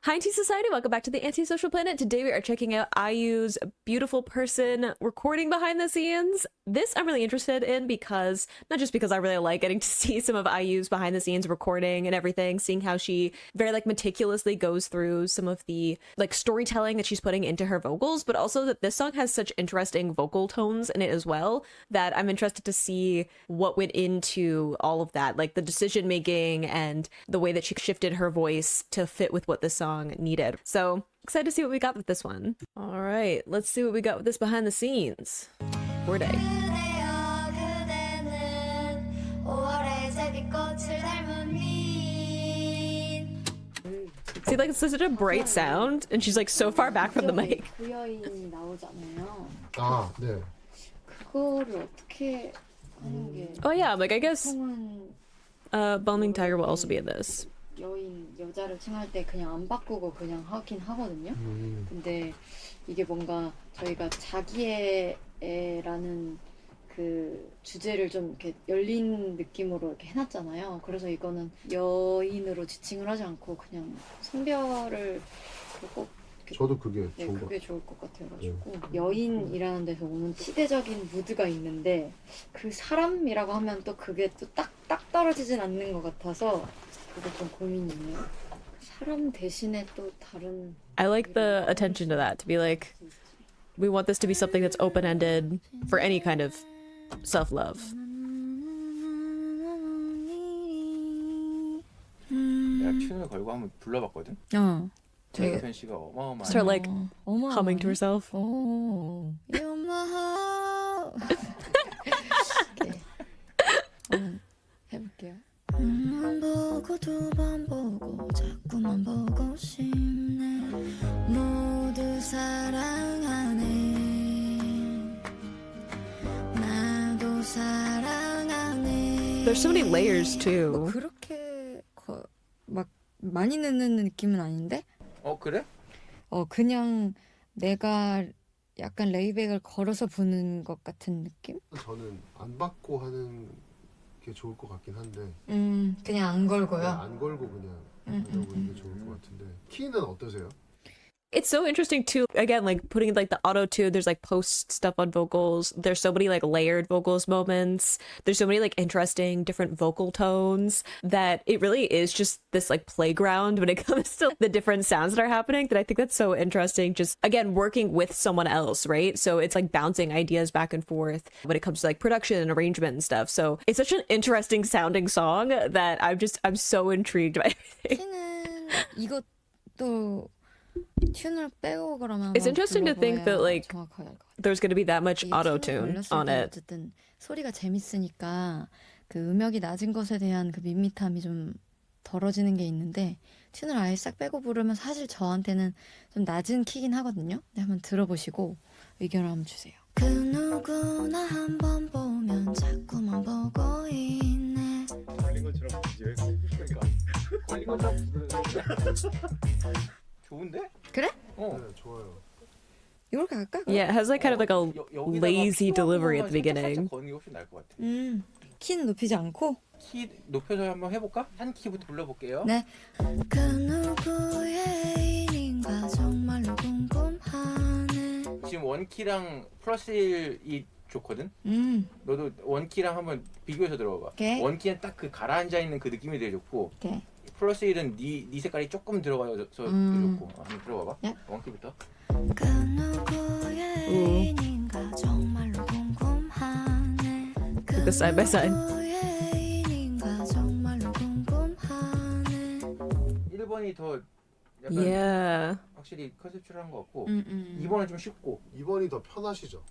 Hi, Tea Society. Welcome back to the Antisocial Planet. Today we are checking out IU's Beautiful Person recording behind the scenes. This I'm really interested in because, not just because I really like getting to see some of IU's behind the scenes recording and everything, seeing how she very meticulously goes through some of the storytelling that she's putting into her vocals, but also that this song has such interesting vocal tones in it as well, that I'm interested to see what went into all of that, like the decision making and the way that she shifted her voice to fit with what this song needed. So excited to see what we got with this one. All right, let's see what we got with this behind the scenes. Word day. See, like, it's such a bright sound, and she's like so far back from the mic. 아, 네. 그거를 어떻게 하는 게 Oh yeah, like I guess 보통은 Bumming Tiger will also be in this. 여자를 칭할 때 그냥 안 바꾸고 그냥 하긴 하거든요. 근데 이게 뭔가 저희가 자기애라는 그 주제를 좀 이렇게 열린 느낌으로 이렇게 해놨잖아요. 그래서 이거는 여인으로 지칭을 하지 않고 그냥 성별을 꼭 저도 그게 네, 좋은 것 그게 좋을 것 같아가지고 여인이라는 데서 오는 시대적인 무드가 있는데 그 사람이라고 하면 또 그게 또 딱 떨어지진 않는 것 같아서 그게 좀 고민이네요. 사람 대신에 또 다른 I like the attention to that, to be like, we want this to be something that's open-ended for any kind of self-love. 내가 튠을 걸고 한번 불러봤거든. 백현 씨가 어마어마한. Start like humming to herself. 해볼게요. 한 보고 두 번 보고 자꾸만 보고 싶네. 모두 사랑하네. 나도 사랑하네. There's so many layers too. 그렇게 막 많이 넣는 느낌은 아닌데? 그래? 그냥 내가 약간 레이백을 걸어서 부는 것 같은 느낌? 저는 안 받고 하는 게 좋을 것 같긴 한데 그냥 안 걸고요. 네, 안 걸고 그냥 하려고 하는 게 좋을 것 같은데 키는 어떠세요? It's so interesting too, again, like putting like the auto-tune, there's like post stuff on vocals, there's so many like layered vocals moments, there's so many like interesting different vocal tones that it really is just this like playground when it comes to the different sounds that are happening, that I think that's so interesting, just again working with someone else, right? So it's like bouncing ideas back and forth when it comes to like production and arrangement and stuff. So it's such an interesting sounding song that I'm so intrigued by everything. 키는 이것도 튠을 빼고 그러면 It's interesting to think that like 정확하게 알 것 같아요. there's going to be that much 이 auto-tune 튠을 on 걸렸을 때 it. 어쨌든 소리가 재밌으니까 그 음역이 낮은 것에 대한 그 밋밋함이 좀 덜어지는 게 있는데 튠을 아예 싹 빼고 부르면 사실 저한테는 좀 낮은 키긴 하거든요. 근데 한번 들어보시고 의견을 한번 주세요. 그 누구나 한번 보면 자꾸만 보고 있네. 걸린 것처럼 이제 걸린 것처럼 좋은데? 그래? 네, 좋아요. 이렇게 할까? Yeah, it has like kind of like a lazy delivery at the beginning. 거는 게 훨씬 나을 것 같아. 키는 높이지 않고 키 높여서 한번 해볼까? 한 키부터 불러볼게요. 네. 그 누구의 애인인가 정말로 궁금하네. 지금 원키랑 플러스 1이 좋거든? 너도 원키랑 한번 비교해서 들어봐. 오케이. 원키는 딱 그 가라앉아 있는 그 느낌이 되게 좋고 오케이. 플러스 1은 네 색깔이 조금 들어가서 되게 좋고. 한번 들어봐봐. 네. 원키부터. 그 누구의 애인인가 정말로 궁금하네. 그 The side by side. 누구의 애인인가 정말로 궁금하네. 1번이 더 약간 Yeah. 확실히 컨셉츄얼한 것 같고 2번은 2번은 좀 쉽고 2번이 더 편하시죠?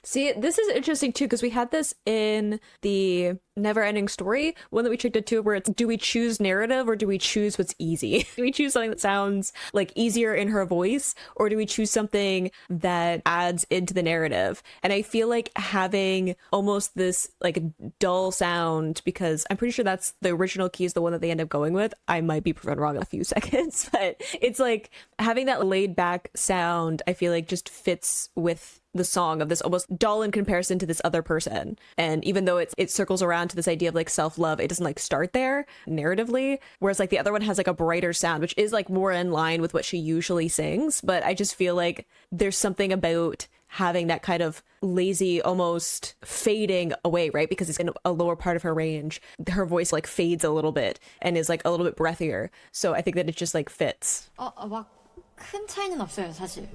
See, this is interesting too, because we had this in the Never Ending Story, one that we checked into, where it's, do we choose narrative or do we choose what's easy? Do we choose something that sounds like easier in her voice, or do we choose something that adds into the narrative? And I feel like having almost this like dull sound, because I'm pretty sure that's the original key is the one that they end up going with. I might be proven wrong in a few seconds, but it's like having that laid back sound, I feel like just fits with the song of this almost doll in comparison to this other person. And even though it circles around to this idea of like self-love, it doesn't like start there narratively. Whereas like the other one has like a brighter sound, which is like more in line with what she usually sings. But I just feel like there's something about having that kind of lazy, almost fading away, right? Because it's in a lower part of her range. Her voice like fades a little bit and is like a little bit breathier. So I think that it just like fits. 막 큰 차이는 없어요, 사실.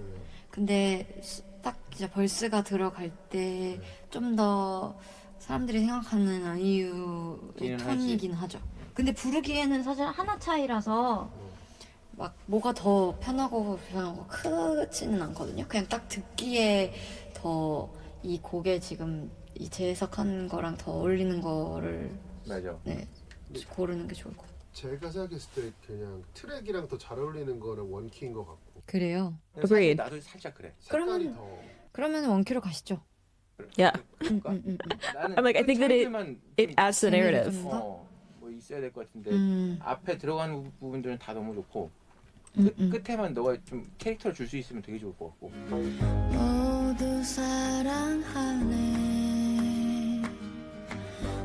근데 딱 이제 벌스가 들어갈 때 좀 더 사람들이 생각하는 아이유의 톤이긴 하죠. 근데 부르기에는 사실 하나 차이라서 막 뭐가 더 편하고 크지는 않거든요. 그냥 딱 듣기에 더 이 곡에 지금 이 재해석한 거랑 더 어울리는 거를 맞아. 네, 고르는 게 좋을 것 같아요. 제가 생각했을 때 그냥 트랙이랑 더 잘 어울리는 거는 원키인 것 같고. 그래요. Agreed. 나도 살짝 그래. 색깔이 그러면- 더. 그러면 원키로 가시죠. Yeah. 그럴까? 나는 I'm like, I think that 차이들만 it 좀 adds to the narrative. 뭐 있어야 될 것 같은데 앞에 들어가는 부분들은 다 너무 좋고 끝에만 너가 좀 캐릭터를 줄 수 있으면 되게 좋을 것 같고. 모두 사랑하네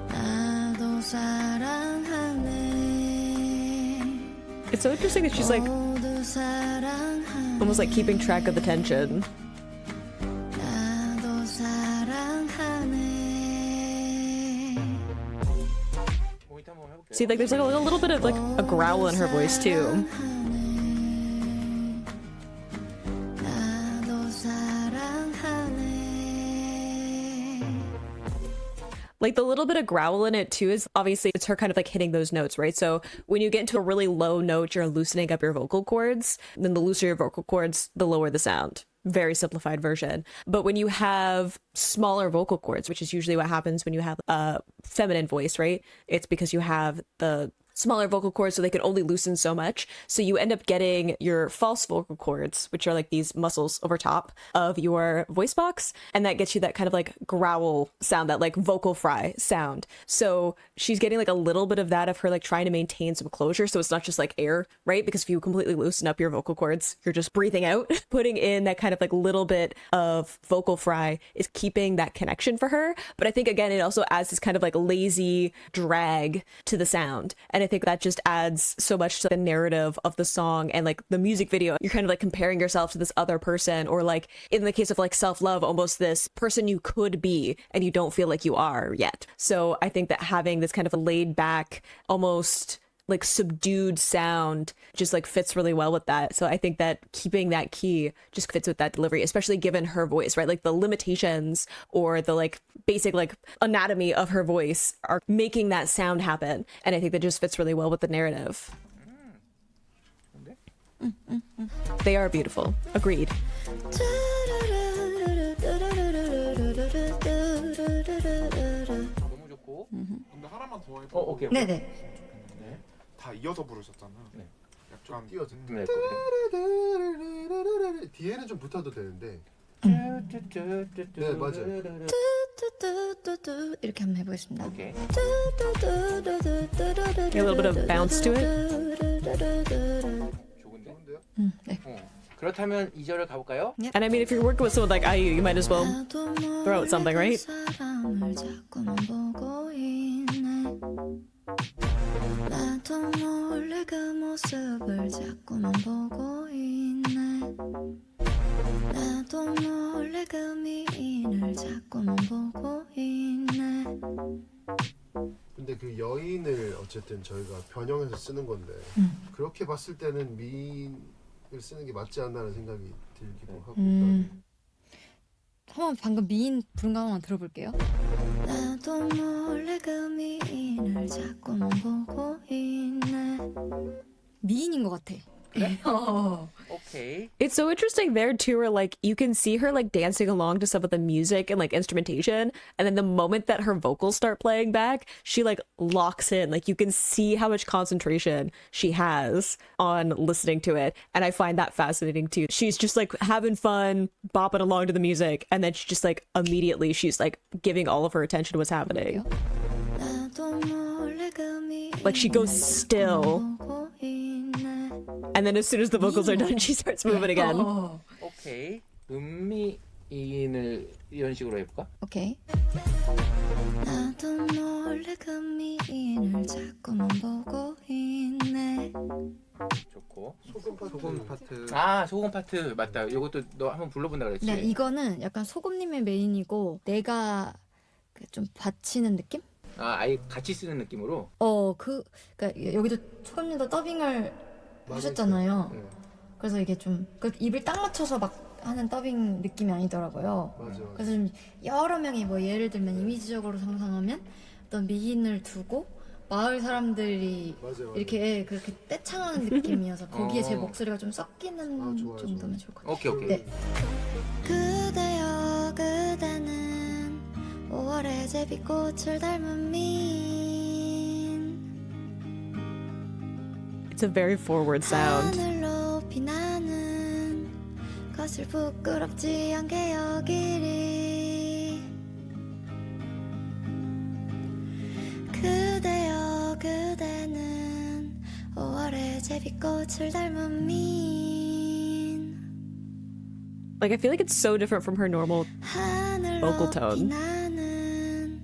나도 사랑하네 It's so interesting that she's like 모두 사랑하네 almost like keeping track of the tension. 나도 사랑하네 모니터 한번 해볼게요. See, like there's like a little bit of like a growl in her voice too. 나도 사랑하네 Like the little bit of growl in it too is obviously it's her kind of like hitting those notes, right? So when you get into a really low note, you're loosening up your vocal cords. Then the looser your vocal cords, the lower the sound. Very simplified version. But when you have smaller vocal cords, which is usually what happens when you have a feminine voice, right? It's because you have the smaller vocal cords, so they can only loosen so much. So you end up getting your false vocal cords, which are like these muscles over top of your voice box. And that gets you that kind of like growl sound, that like vocal fry sound. So she's getting like a little bit of that of her like trying to maintain some closure. So it's not just like air, right? Because if you completely loosen up your vocal cords, you're just breathing out. Putting in that kind of like little bit of vocal fry is keeping that connection for her. But I think again, it also adds this kind of like lazy drag to the sound. And I think that just adds so much to the narrative of the song and like the music video. You're kind of like comparing yourself to this other person, or like in the case of like self-love, almost this person you could be and you don't feel like you are yet. So I think that having this kind of a laid back, almost like subdued sound just like fits really well with that. So I think that keeping that key just fits with that delivery, especially given her voice, right? Like the limitations or the like basic like anatomy of her voice are making that sound happen. And I think that just fits really well with the narrative. They are beautiful. Agreed. 너무 좋고. 근데 하나만 더 해봐. 오케이. 네네 다 이어서 부르셨잖아. 네. 약간 띄워져. 네. 뒤에는 좀 붙어도 되는데. 네 맞아요. 뚜뚜뚜뚜 이렇게 한번 해보겠습니다. 오케이. A little bit of bounce to it. 좋은데? 좋은데요? 네. 그렇다면 2절을 가볼까요? And I mean, if you're working with someone like IU, you might as well throw out something, right? 사람을 자꾸만 보고 있네. 나도 몰래 그 모습을 자꾸만 보고 있네. 나도 몰래 그 미인을 자꾸만 보고 있네. 근데 그 여인을 어쨌든 저희가 변형해서 쓰는 건데 그렇게 봤을 때는 미인을 쓰는 게 맞지 않나는 생각이 들기도 하고. 한번 방금 미인 부른 거 한번 들어볼게요. 나도 몰래 그 미인을 자꾸만 보고 있네. 미인인 것 같아. 오케이. It's so interesting there too, where like you can see her like dancing along to some of the music and like instrumentation, and then the moment that her vocals start playing back, she like locks in. Like you can see how much concentration she has on listening to it, and I find that fascinating too. She's just like having fun, bopping along to the music, and then she just like immediately she's like giving all of her attention to what's happening. 나도 몰래 그 미인을 Like she goes still, 보고 있네. and then as soon as the vocals are done, she starts moving again. 오케이. 음미 미인을 이런 식으로 해볼까? 오케이. 나도 몰래 그 미인을 자꾸만 보고 있네. 좋고. 소금 파트. 아 소금 파트 맞다. 이것도 너 한번 불러본다 그랬지? 네, 이거는 약간 소금님의 메인이고 내가 좀 받치는 느낌? 아 아예 같이 쓰는 느낌으로. 그러니까 여기도 소금님도 더빙을 하셨잖아요. 네. 그래서 이게 좀 입을 딱 맞춰서 막 하는 더빙 느낌이 아니더라고요. 맞아. 그래서 좀 여러 명이 뭐 예를 들면 이미지적으로 상상하면 어떤 미인을 두고 마을 사람들이 맞아. 이렇게 그렇게 떼창하는 느낌이어서 거기에 제 어. 목소리가 좀 섞이는 좋아, 정도면 좋아. 좋을 것 같아요. 오케이 오케이. 네. 그대여 그대는 5월의 제비꽃을 닮은 미인 It's a very forward sound. 하늘 높이 나는 것을 부끄럽지 않게 여기리 그대여 그대는 5월의 제비꽃을 닮은 미인 Like I feel like it's so different from her normal. 하늘 Vocal 높이 tone. 나는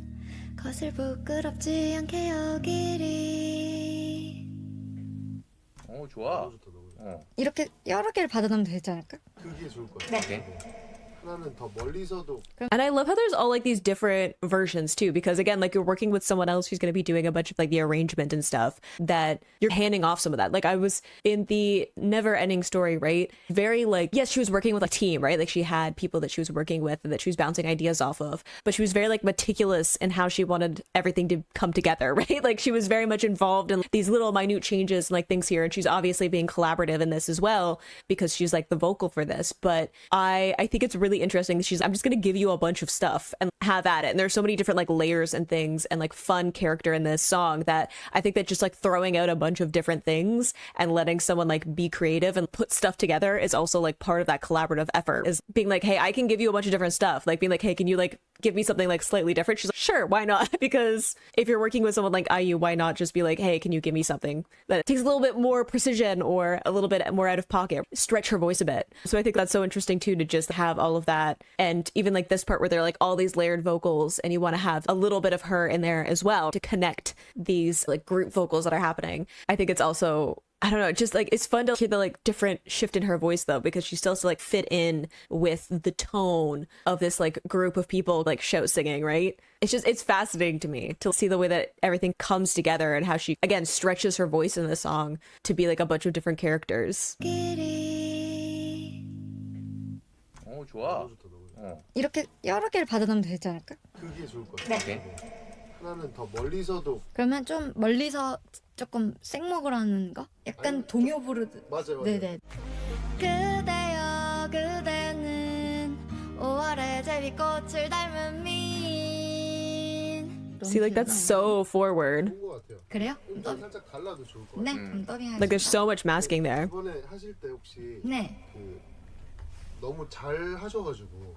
것을 부끄럽지 않게 여기리 오 좋아. 너무 좋다, 너무 좋다. 이렇게 여러 개를 받아놓으면 되지 않을까? 그게 좋을 것 같아. 오케이. 하나는 더 멀리서도 And I love how there's all like these different versions too, because again, like you're working with someone else who's going to be doing a bunch of like the arrangement and stuff that you're handing off some of that. Like I was in the Never Ending Story, right? Very like, yes, she was working with a team, right? Like she had people that she was working with and that she was bouncing ideas off of, but she was very like meticulous in how she wanted everything to come together, right? Like she was very much involved in these little minute changes and like things here. And she's obviously being collaborative in this as well because she's like the vocal for this. But I think it's really interesting that I'm just going to give you a bunch of stuff and have at it. And there's so many different like layers and things and like fun character in this song that I think that just like throwing out a bunch of different things and letting someone like be creative and put stuff together is also like part of that collaborative effort, is being like, hey, I can give you a bunch of different stuff. Like being like, hey, can you like give me something like slightly different? She's like, sure, why not? Because if you're working with someone like IU, why not just be like, hey, can you give me something that takes a little bit more precision or a little bit more out of pocket, stretch her voice a bit. So I think that's so interesting too, to just have all of that. And even like this part where they're like all these layered vocals and you want to have a little bit of her in there as well to connect these like group vocals that are happening. I think it's also, I don't know, just like it's fun to hear the like different shift in her voice though, because she still has to like fit in with the tone of this like group of people like shout singing, right? It's fascinating to me to see the way that everything comes together and how she again stretches her voice in the song to be like a bunch of different characters. 오 좋아. 너무 좋다, 너무 좋다. 이렇게 여러 개를 받아놓으면 되지 않을까? 그게 좋을 것 같아. 오케이. 하나는 더 멀리서도 그러면 좀 멀리서 조금 생먹으라는 거? 약간 아니, 동요 부르듯. 맞아. 네네. 그대여 그대는 5월의 제비꽃을 닮은 미인. See, like that's so forward. 좋은 것 같아요. 그래요? 일단 살짝 달라도 좋을 것 네, 같아요. 그럼 더빙하겠습니다. Like there's so much masking there. 이번에 하실 때 혹시 네. 그 너무 잘 하셔가지고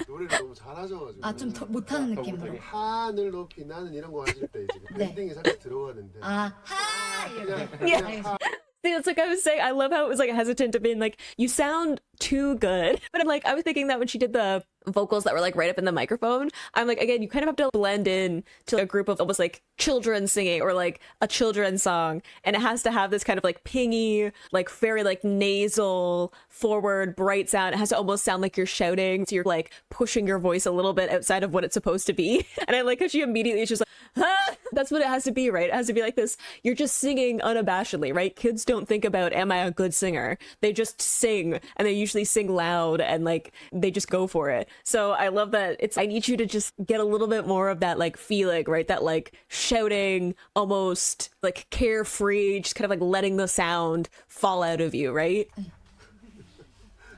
노래를 너무 잘 하셔가지고 아, 좀 더 못하는 더 느낌으로. 못하게. 하늘 높이 나는 이런 거 하실 때 이제 네. 밴딩이 살짝 들어가는데 아, 하! 이렇게. Yeah. See, it's like I was saying, I love how it was like hesitant to being like, you sound too good. But I'm like, I was thinking that when she did the vocals that were like right up in the microphone, I'm like, again, you kind of have to blend in to a group of almost like children singing or like a children's song. And it has to have this kind of like pingy, like very like nasal, forward, bright sound. It has to almost sound like you're shouting. So you're like pushing your voice a little bit outside of what it's supposed to be. And I like how she immediately is just like, ah! That's what it has to be, right? It has to be like this. You're just singing unabashedly, right? Kids don't think about, am I a good singer? They just sing, and they usually sing loud and like they just go for it. So I love that I need you to just get a little bit more of that like feeling, right? That like shouting, almost like carefree, just kind of like letting the sound fall out of you, right?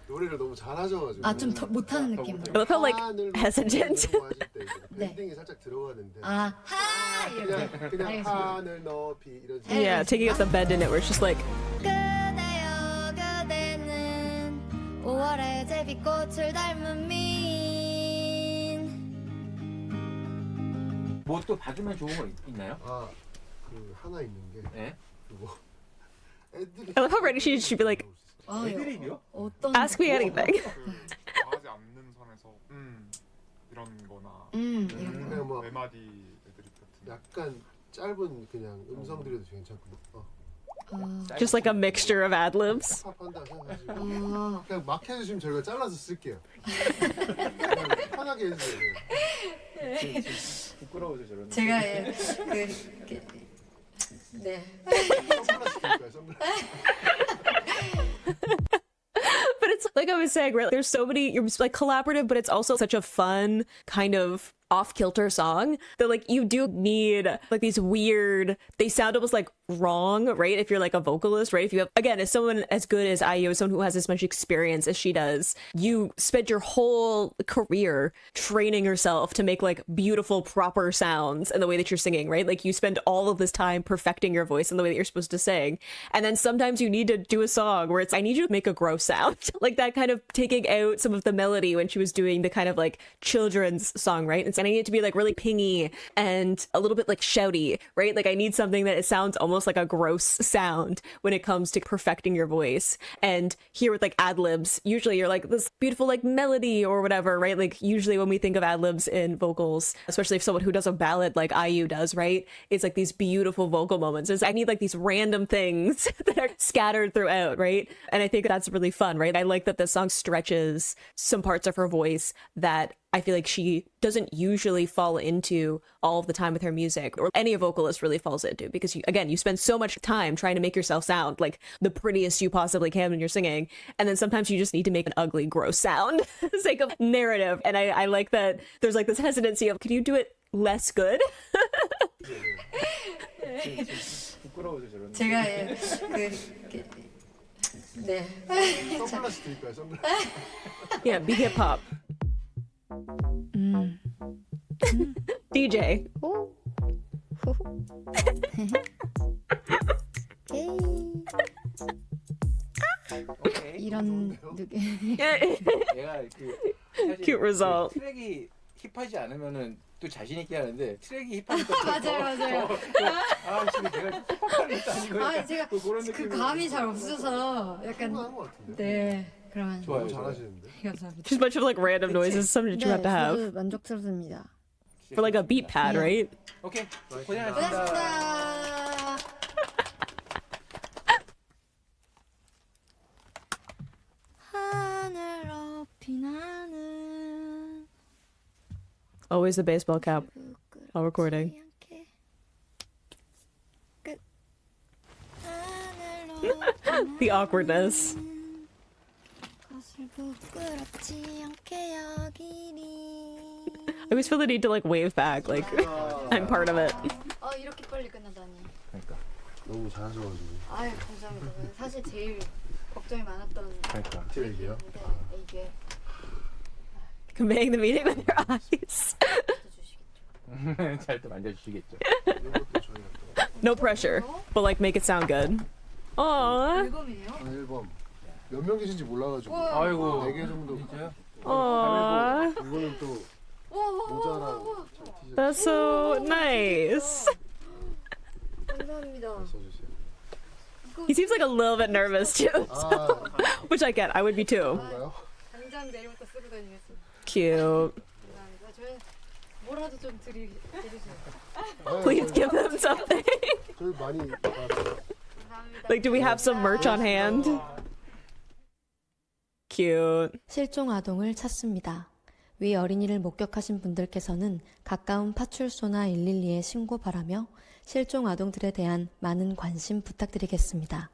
노래를 너무 잘 하셔가지고 아, 좀 더 못하는 느낌으로. I love how like 하늘 높이 hesitant. 이런 거 하실 때 이제 네. 밴딩이 살짝 들어가는데 아, 하! 이렇게. 그냥 알겠습니다. 하늘 높이 이런 식으로 Yeah, taking out the bend in it where it's just like, 그대여 그대는 5월의 제비꽃을 닮은 미인. 뭐 또 받으면 좋은 거 있나요? 그 하나 있는 게 네. 그거 애들이 I love how ready she should be like, 아, 애드립이요? 어떤 ask me anything. 이런 거나 그냥 뭐 멜마디 애드립 같은 약간 짧은 그냥 음성들에도 괜찮고 Just like a mixture of ad-libs. 팝한다 생각하시고 그냥 막 해주시면 저희가 잘라서 쓸게요. 그냥 편하게 해주세요. 부끄러워서 저런. 제가 네. 선글라스 드릴까요? 선글라스. But it's like I was saying, right? There's so many, you're like collaborative, but it's also such a fun kind of off-kilter song that like you do need like these weird, they sound almost like wrong, right? If you're like a vocalist, right? If you have, again, as someone as good as IU, as someone who has as much experience as she does, you spent your whole career training yourself to make like beautiful, proper sounds in the way that you're singing, right? Like you spend all of this time perfecting your voice in the way that you're supposed to sing. And then sometimes you need to do a song where it's, I need you to make a gross sound. Like that kind of taking out some of the melody when she was doing the kind of like children's song, right? And I need it to be like really pingy and a little bit like shouty, right? Like I need something that it sounds almost like a gross sound when it comes to perfecting your voice. And here with like ad-libs, usually you're like this beautiful like melody or whatever, right? Like usually when we think of ad-libs in vocals, especially if someone who does a ballad like IU does, right? It's like these beautiful vocal moments. I need like these random things that are scattered throughout, right? And I think that's really fun, right? I like that the song stretches some parts of her voice that I feel like she doesn't usually fall into all of the time with her music, or any vocalist really falls into, because you spend so much time trying to make yourself sound like the prettiest you possibly can when you're singing, and then sometimes you just need to make an ugly, gross sound for the sake of narrative. And I like that there's like this hesitancy of, can you do it less good? 부끄러워서 저런. 제가 네. 선글라스 드릴까요? 선글라스. Yeah, be hip hop. DJ. 오케이. 이런 얘가 그 사실 Cute result. 그 트랙이 힙하지 않으면은 또 자신 있게 하는데 트랙이 힙하니까 맞아요. 아 지금 내가 힙합하는 것도 아니고 아 제가 그런 그 느낌이 감이 잘 없어서 약간 한것 같은데. 네 그러면 좋아요. 너무 잘하시는데. 감사합니다. Just a bunch of like random noises, something that you have to have 저도 만족스럽습니다. for like a beat pad, right? 오케이 고생하셨습니다. 고맙습니다. 하늘 높이 나는 Always the baseball cap 부끄럽지 while recording. 않게. 끝. 하늘 높이 The awkwardness. 것을 부끄럽지 않게 여기니. I always feel the need to like wave back, like I'm part of it. 이렇게 빨리 끝나다니. 그러니까 너무 잘하셔가지고. 아유 감사합니다. 사실 제일 걱정이 많았던 그러니까 트랙이요? 네, 이게 Conveying the meaning with your eyes. 주시겠죠. 잘 또 만져주시겠죠. 이것도 저희가 또 No pressure, but like make it sound good. Aww. 앨범이에요? 앨범 몇 명 계신지 몰라가지고 아이고 4개 정도. 진짜요? Aww. 이거는 또 모자랑 티셔츠 That's so nice. 감사합니다. 써주세요. He seems like a little bit nervous too, 아 which I get. I would be too. 그런가요? 당장 내일부터 쓰고 다니겠습니다. Cute. 감사합니다. 저희 뭐라도 좀 드리세요. Please give them something. 저희 많이 받았어요. 감사합니다. Like, do we have some merch on hand? Cute. 실종 아동을 찾습니다. 위 어린이를 목격하신 분들께서는 가까운 파출소나 112에 신고 바라며 실종 아동들에 대한 많은 관심 부탁드리겠습니다.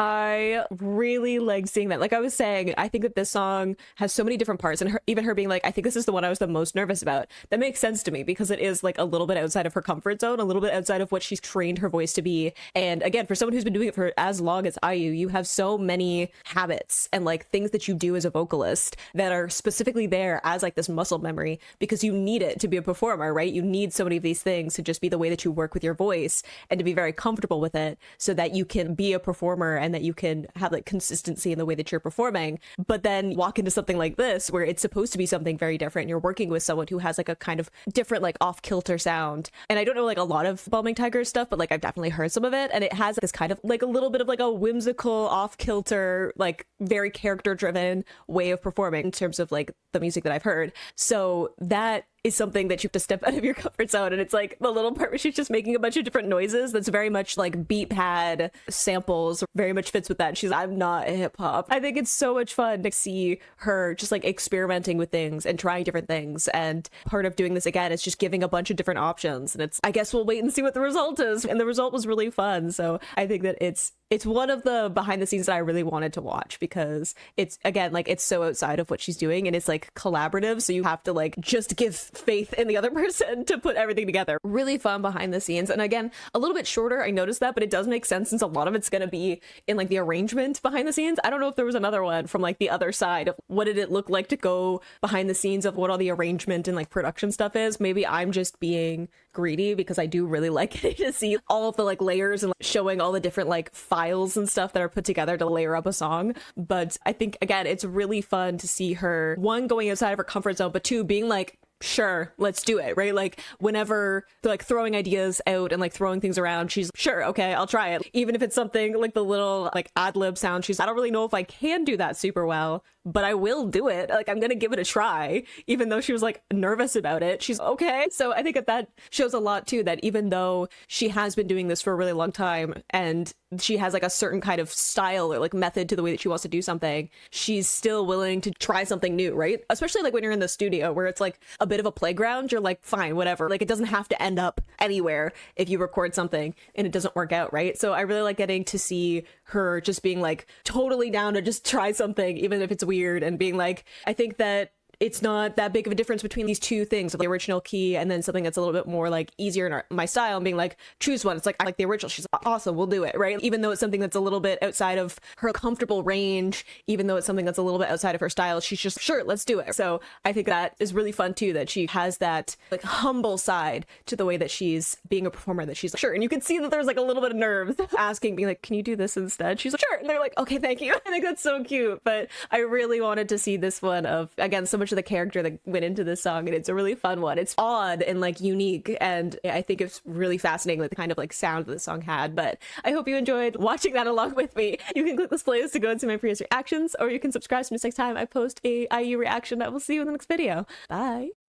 I really like seeing that. Like I was saying, I think that this song has so many different parts, and even her being like, I think this is the one I was the most nervous about. That makes sense to me because it is like a little bit outside of her comfort zone, a little bit outside of what she's trained her voice to be. And again, for someone who's been doing it for as long as IU, you have so many habits and like things that you do as a vocalist that are specifically there as like this muscle memory because you need it to be a performer, right? You need so many of these things to just be the way that you work with your voice and to be very comfortable with it so that you can be a performer and and that you can have like consistency in the way that you're performing. But then walk into something like this where it's supposed to be something very different. You're working with someone who has like a kind of different, like off kilter sound. And I don't know like a lot of Balming Tiger stuff, but like I've definitely heard some of it. And it has this kind of like a little bit of like a whimsical, off kilter, like very character driven way of performing in terms of like the music that I've heard. So that is something that you have to step out of your comfort zone. And it's like the little part where she's just making a bunch of different noises that's very much like beat pad samples, very much fits with that. She's, I'm not hip hop. I think it's so much fun to see her just like experimenting with things and trying different things. And part of doing this again is just giving a bunch of different options. And it's, I guess we'll wait and see what the result is. And the result was really fun. So I think that it's one of the behind the scenes that I really wanted to watch because it's, again, like it's so outside of what she's doing and it's like collaborative. So you have to like just give faith in the other person to put everything together. Really fun behind the scenes. And again, a little bit shorter, I noticed that, but it does make sense since a lot of it's going to be in like the arrangement behind the scenes. I don't know if there was another one from like the other side of what did it look like to go behind the scenes of what all the arrangement and like production stuff is. Maybe I'm just being greedy because I do really like to see all of the like layers and like, showing all the different like files and stuff that are put together to layer up a song. But I think again, it's really fun to see her, one, going outside of her comfort zone, but two, being like, sure, let's do it, right? Like whenever they're like throwing ideas out and like throwing things around, she's sure, okay, I'll try it. Even if it's something like the little like ad lib sound, she's, I don't really know if I can do that super well, but I will do it. Like I'm gonna give it a try, even though she was like nervous about it. She's okay. So I think that shows a lot too, that even though she has been doing this for a really long time and she has like a certain kind of style or like method to the way that she wants to do something, she's still willing to try something new, right? Especially like when you're in the studio where it's like a bit of a playground, you're like, fine, whatever. Like it doesn't have to end up anywhere if you record something and it doesn't work out, right? So I really like getting to see her just being like totally down to just try something, even if it's weird, and being like, I think that it's not that big of a difference between these two things, the original key and then something that's a little bit more like easier in my style, and being like, choose one. It's like, I like the original. She's like, awesome, we'll do it, right? Even though it's something that's a little bit outside of her comfortable range, even though it's something that's a little bit outside of her style, she's just, sure, let's do it. So I think that is really fun too, that she has that like humble side to the way that she's being a performer, that she's like, sure. And you can see that there's like a little bit of nerves asking, being like, can you do this instead? She's like, sure. And they're like, okay, thank you. I think that's so cute. But I really wanted to see this one of, again, so much of the character that went into this song, and it's a really fun one. It's odd and like unique, and I think it's really fascinating, like the kind of like sound that the song had. But I hope you enjoyed watching that along with me. You can click this playlist to go into my previous reactions, or you can subscribe so next time I post a IU reaction. I will see you in the next video. Bye.